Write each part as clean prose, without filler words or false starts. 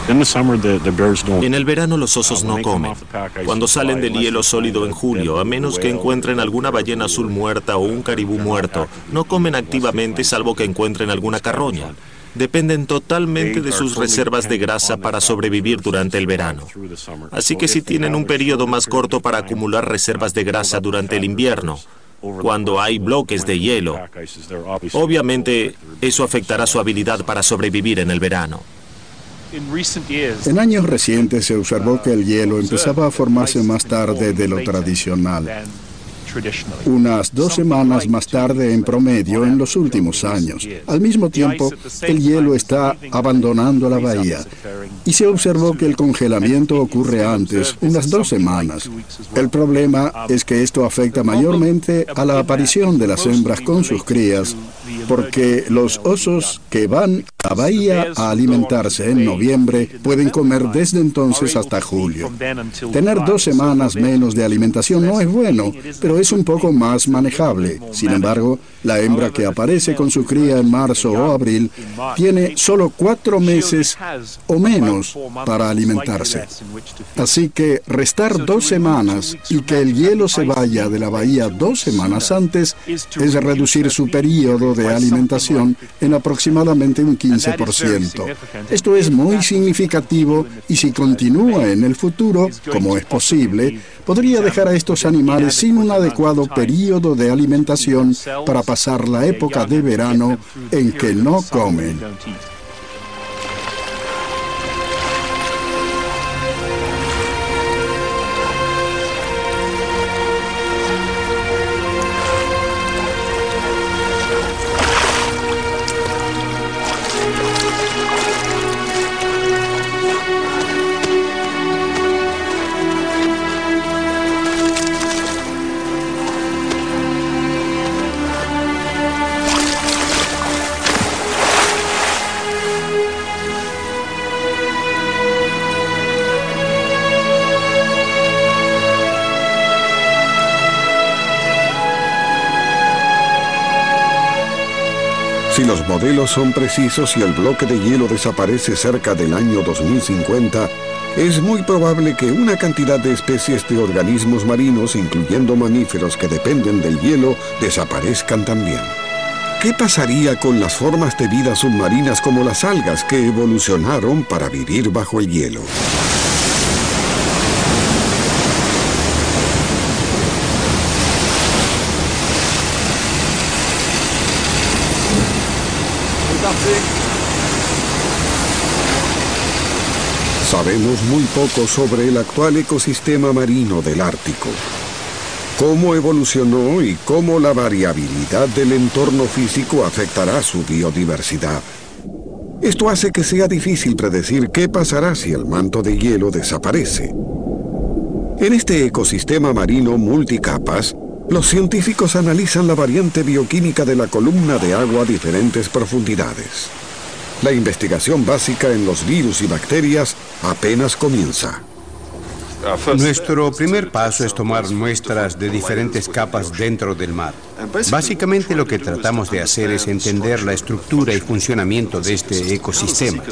En el verano los osos no comen. Cuando salen del hielo sólido en julio, a menos que encuentren alguna ballena azul muerta o un caribú muerto, no comen activamente salvo que encuentren alguna carroña. Dependen totalmente de sus reservas de grasa para sobrevivir durante el verano. Así que si tienen un periodo más corto para acumular reservas de grasa durante el invierno, cuando hay bloques de hielo, obviamente eso afectará su habilidad para sobrevivir en el verano. En años recientes se observó que el hielo empezaba a formarse más tarde de lo tradicional, unas 2 semanas más tarde en promedio en los últimos años. Al mismo tiempo, el hielo está abandonando la bahía y se observó que el congelamiento ocurre antes, unas 2 semanas. El problema es que esto afecta mayormente a la aparición de las hembras con sus crías, porque los osos que van a la bahía a alimentarse en noviembre pueden comer desde entonces hasta julio. Tener 2 semanas menos de alimentación no es bueno, pero es un poco más manejable. Sin embargo, la hembra que aparece con su cría en marzo o abril tiene solo 4 meses o menos para alimentarse. Así que restar 2 semanas y que el hielo se vaya de la bahía 2 semanas antes es reducir su periodo de alimentación en aproximadamente un 15%. Esto es muy significativo y si continúa en el futuro, como es posible, podría dejar a estos animales sin un adecuado periodo de alimentación para pasar la época de verano en que no comen. Si los modelos son precisos y el bloque de hielo desaparece cerca del año 2050, es muy probable que una cantidad de especies de organismos marinos, incluyendo mamíferos que dependen del hielo, desaparezcan también. ¿Qué pasaría con las formas de vida submarinas como las algas que evolucionaron para vivir bajo el hielo? Sabemos muy poco sobre el actual ecosistema marino del Ártico. Cómo evolucionó y cómo la variabilidad del entorno físico afectará su biodiversidad. Esto hace que sea difícil predecir qué pasará si el manto de hielo desaparece. En este ecosistema marino multicapas, los científicos analizan la variante bioquímica de la columna de agua a diferentes profundidades. La investigación básica en los virus y bacterias apenas comienza. Nuestro primer paso es tomar muestras de diferentes capas dentro del mar. Básicamente lo que tratamos de hacer es entender la estructura y funcionamiento de este ecosistema.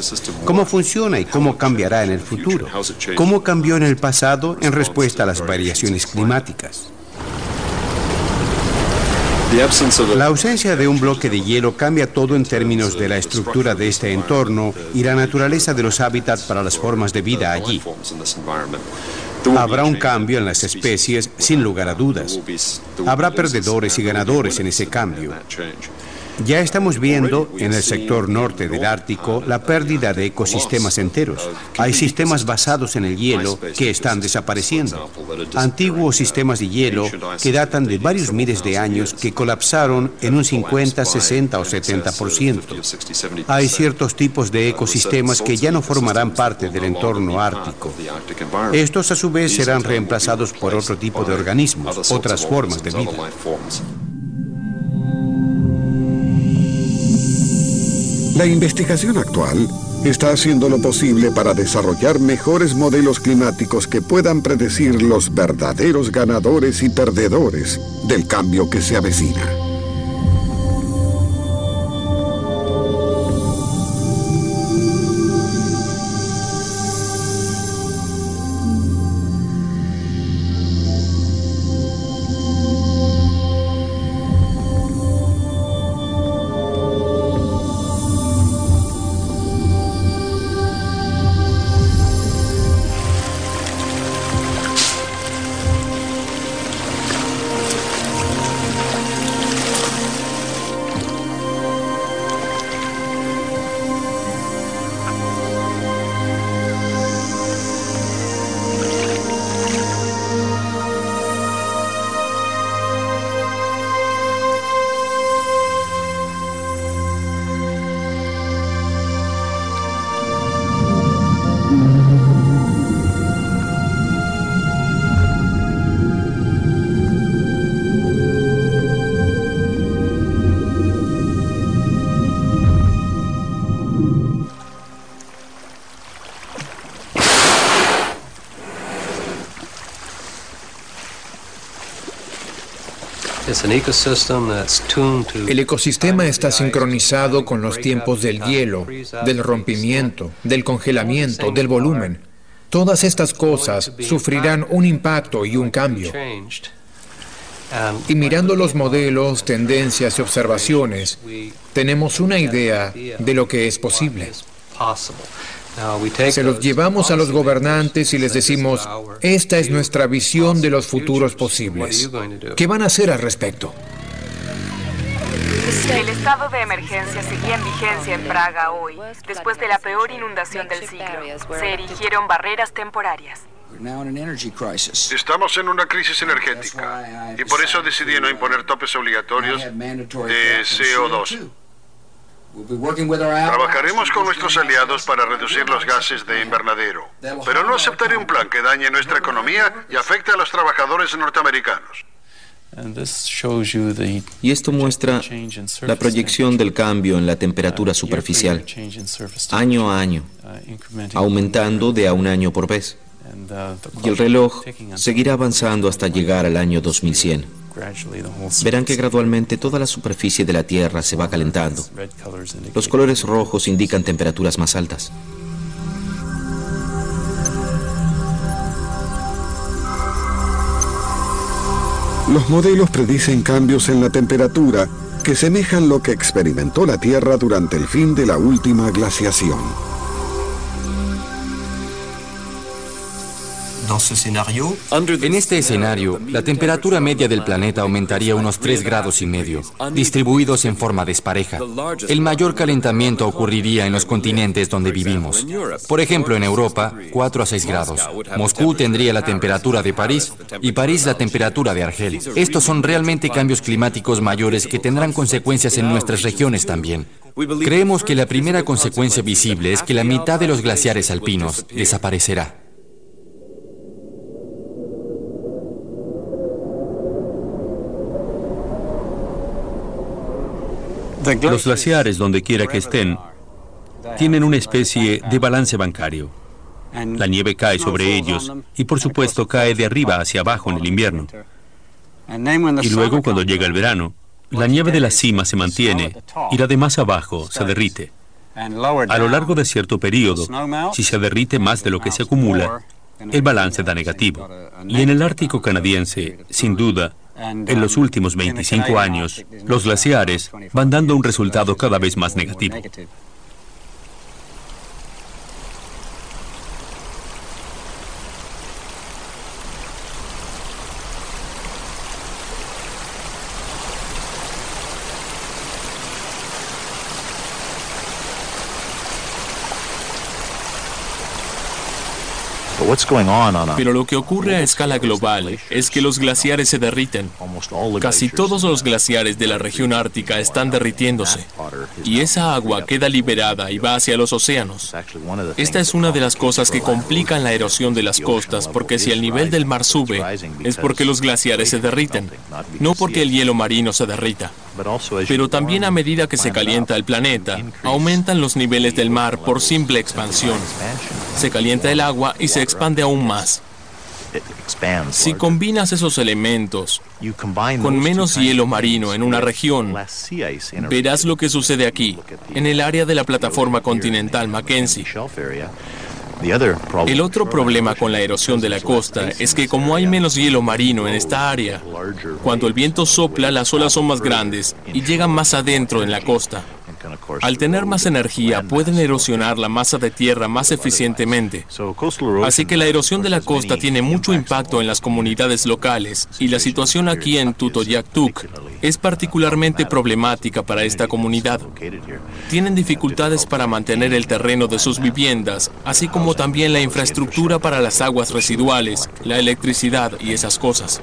Cómo funciona y cómo cambiará en el futuro. Cómo cambió en el pasado en respuesta a las variaciones climáticas. La ausencia de un bloque de hielo cambia todo en términos de la estructura de este entorno y la naturaleza de los hábitats para las formas de vida allí. Habrá un cambio en las especies, sin lugar a dudas. Habrá perdedores y ganadores en ese cambio. Ya estamos viendo en el sector norte del Ártico la pérdida de ecosistemas enteros. Hay sistemas basados en el hielo que están desapareciendo. Antiguos sistemas de hielo que datan de varios miles de años que colapsaron en un 50, 60 o 70%. Hay ciertos tipos de ecosistemas que ya no formarán parte del entorno ártico. Estos a su vez serán reemplazados por otro tipo de organismos, otras formas de vida. La investigación actual está haciendo lo posible para desarrollar mejores modelos climáticos que puedan predecir los verdaderos ganadores y perdedores del cambio que se avecina. El ecosistema está sincronizado con los tiempos del hielo, del rompimiento, del congelamiento, del volumen. Todas estas cosas sufrirán un impacto y un cambio. Y mirando los modelos, tendencias y observaciones, tenemos una idea de lo que es posible. Se los llevamos a los gobernantes y les decimos, esta es nuestra visión de los futuros posibles. ¿Qué van a hacer al respecto? El estado de emergencia seguía en vigencia en Praga hoy. Después de la peor inundación del siglo, se erigieron barreras temporarias. Estamos en una crisis energética y por eso decidí no imponer topes obligatorios de CO2. Trabajaremos con nuestros aliados para reducir los gases de invernadero, pero no aceptaré un plan que dañe nuestra economía y afecte a los trabajadores norteamericanos. Y esto muestra la proyección del cambio en la temperatura superficial, año a año, aumentando de a un año por vez. Y el reloj seguirá avanzando hasta llegar al año 2100. Verán que gradualmente toda la superficie de la Tierra se va calentando. Los colores rojos indican temperaturas más altas. Los modelos predicen cambios en la temperatura que semejan lo que experimentó la Tierra durante el fin de la última glaciación. En este escenario, la temperatura media del planeta aumentaría unos 3,5 grados, distribuidos en forma despareja. El mayor calentamiento ocurriría en los continentes donde vivimos. Por ejemplo, en Europa, 4 a 6 grados. Moscú tendría la temperatura de París y París la temperatura de Argel. Estos son realmente cambios climáticos mayores que tendrán consecuencias en nuestras regiones también. Creemos que la primera consecuencia visible es que la mitad de los glaciares alpinos desaparecerá. Los glaciares, donde quiera que estén, tienen una especie de balance bancario. La nieve cae sobre ellos y, por supuesto, cae de arriba hacia abajo en el invierno. Y luego, cuando llega el verano, la nieve de la cima se mantiene y la de más abajo se derrite. A lo largo de cierto periodo, si se derrite más de lo que se acumula, el balance da negativo. Y en el Ártico canadiense, sin duda, en los últimos 25 años, los glaciares van dando un resultado cada vez más negativo. Pero lo que ocurre a escala global es que los glaciares se derriten. Casi todos los glaciares de la región ártica están derritiéndose, y esa agua queda liberada y va hacia los océanos. Esta es una de las cosas que complican la erosión de las costas, porque si el nivel del mar sube, es porque los glaciares se derriten, no porque el hielo marino se derrita. Pero también a medida que se calienta el planeta, aumentan los niveles del mar por simple expansión. Se calienta el agua y se expande aún más. Si combinas esos elementos con menos hielo marino en una región, verás lo que sucede aquí, en el área de la plataforma continental Mackenzie. El otro problema con la erosión de la costa es que como hay menos hielo marino en esta área, cuando el viento sopla, las olas son más grandes y llegan más adentro en la costa. Al tener más energía, pueden erosionar la masa de tierra más eficientemente. Así que la erosión de la costa tiene mucho impacto en las comunidades locales, y la situación aquí en Tutoyaktuk es particularmente problemática para esta comunidad. Tienen dificultades para mantener el terreno de sus viviendas, así como también la infraestructura para las aguas residuales, la electricidad y esas cosas.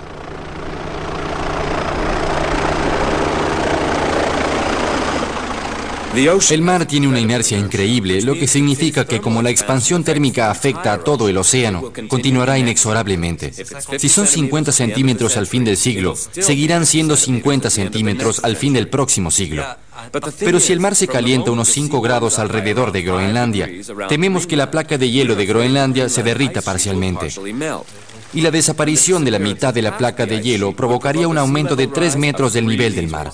El mar tiene una inercia increíble, lo que significa que como la expansión térmica afecta a todo el océano, continuará inexorablemente. Si son 50 centímetros al fin del siglo, seguirán siendo 50 centímetros al fin del próximo siglo. Pero si el mar se calienta unos 5 grados alrededor de Groenlandia, tememos que la placa de hielo de Groenlandia se derrita parcialmente. y la desaparición de la mitad de la placa de hielo provocaría un aumento de 3 metros del nivel del mar.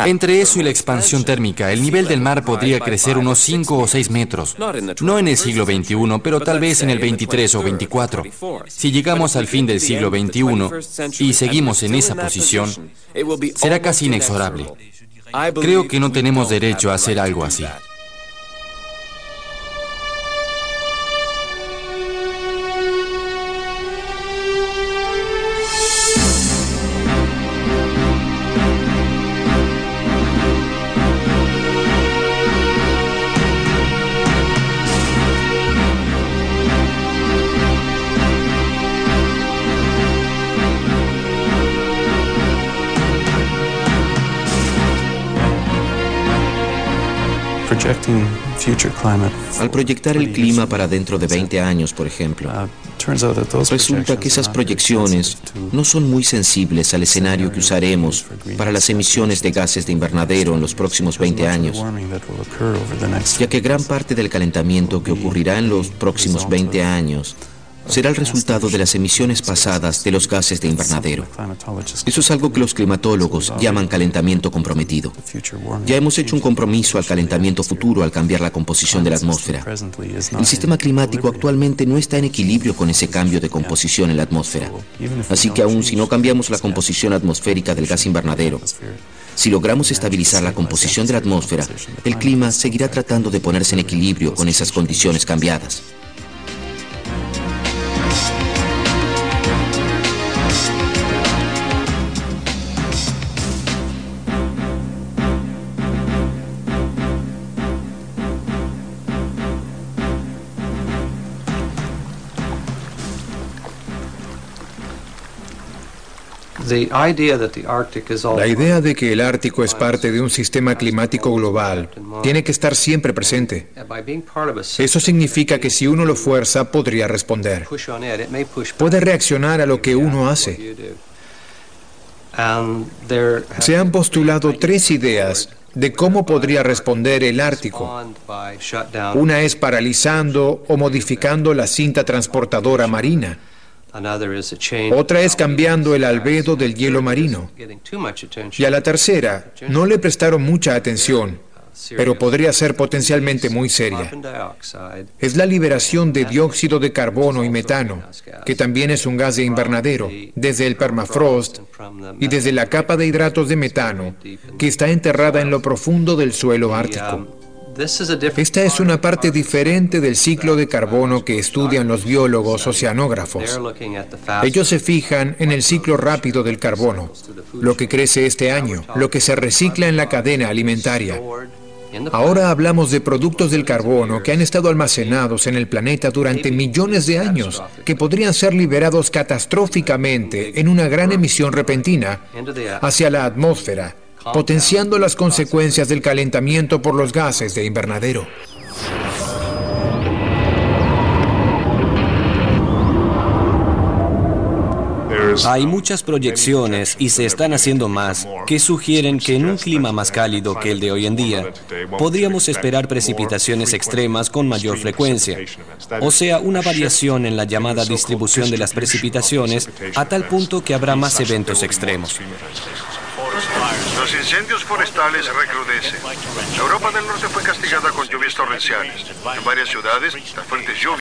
Entre eso y la expansión térmica, el nivel del mar podría crecer unos 5 o 6 metros. No en el siglo XXI, pero tal vez en el 23 o 24. Si llegamos al fin del siglo XXI y seguimos en esa posición, será casi inexorable. Creo que no tenemos derecho a hacer algo así. Al proyectar el clima para dentro de 20 años, por ejemplo, resulta que esas proyecciones no son muy sensibles al escenario que usaremos para las emisiones de gases de invernadero en los próximos 20 años, ya que gran parte del calentamiento que ocurrirá en los próximos 20 años será el resultado de las emisiones pasadas de los gases de invernadero. Eso es algo que los climatólogos llaman calentamiento comprometido. Ya hemos hecho un compromiso al calentamiento futuro al cambiar la composición de la atmósfera. El sistema climático actualmente no está en equilibrio con ese cambio de composición en la atmósfera. Así que aun si no cambiamos la composición atmosférica del gas invernadero, si logramos estabilizar la composición de la atmósfera, el clima seguirá tratando de ponerse en equilibrio con esas condiciones cambiadas. La idea de que el Ártico es parte de un sistema climático global tiene que estar siempre presente. Eso significa que si uno lo fuerza, podría responder. Puede reaccionar a lo que uno hace. Se han postulado 3 ideas de cómo podría responder el Ártico. Una es paralizando o modificando la cinta transportadora marina. Otra es cambiando el albedo del hielo marino. Y a la tercera, no le prestaron mucha atención, pero podría ser potencialmente muy seria. Es la liberación de dióxido de carbono y metano, que también es un gas de invernadero, desde el permafrost y desde la capa de hidratos de metano, que está enterrada en lo profundo del suelo ártico. Esta es una parte diferente del ciclo de carbono que estudian los biólogos oceanógrafos. Ellos se fijan en el ciclo rápido del carbono, lo que crece este año, lo que se recicla en la cadena alimentaria. Ahora hablamos de productos del carbono que han estado almacenados en el planeta durante millones de años, que podrían ser liberados catastróficamente en una gran emisión repentina hacia la atmósfera, potenciando las consecuencias del calentamiento por los gases de invernadero. Hay muchas proyecciones, y se están haciendo más, que sugieren que en un clima más cálido que el de hoy en día, podríamos esperar precipitaciones extremas con mayor frecuencia, o sea, una variación en la llamada distribución de las precipitaciones a tal punto que habrá más eventos extremos. Los incendios forestales recrudecen. Europa del Norte fue castigada con lluvias torrenciales. En varias ciudades, las fuertes lluvias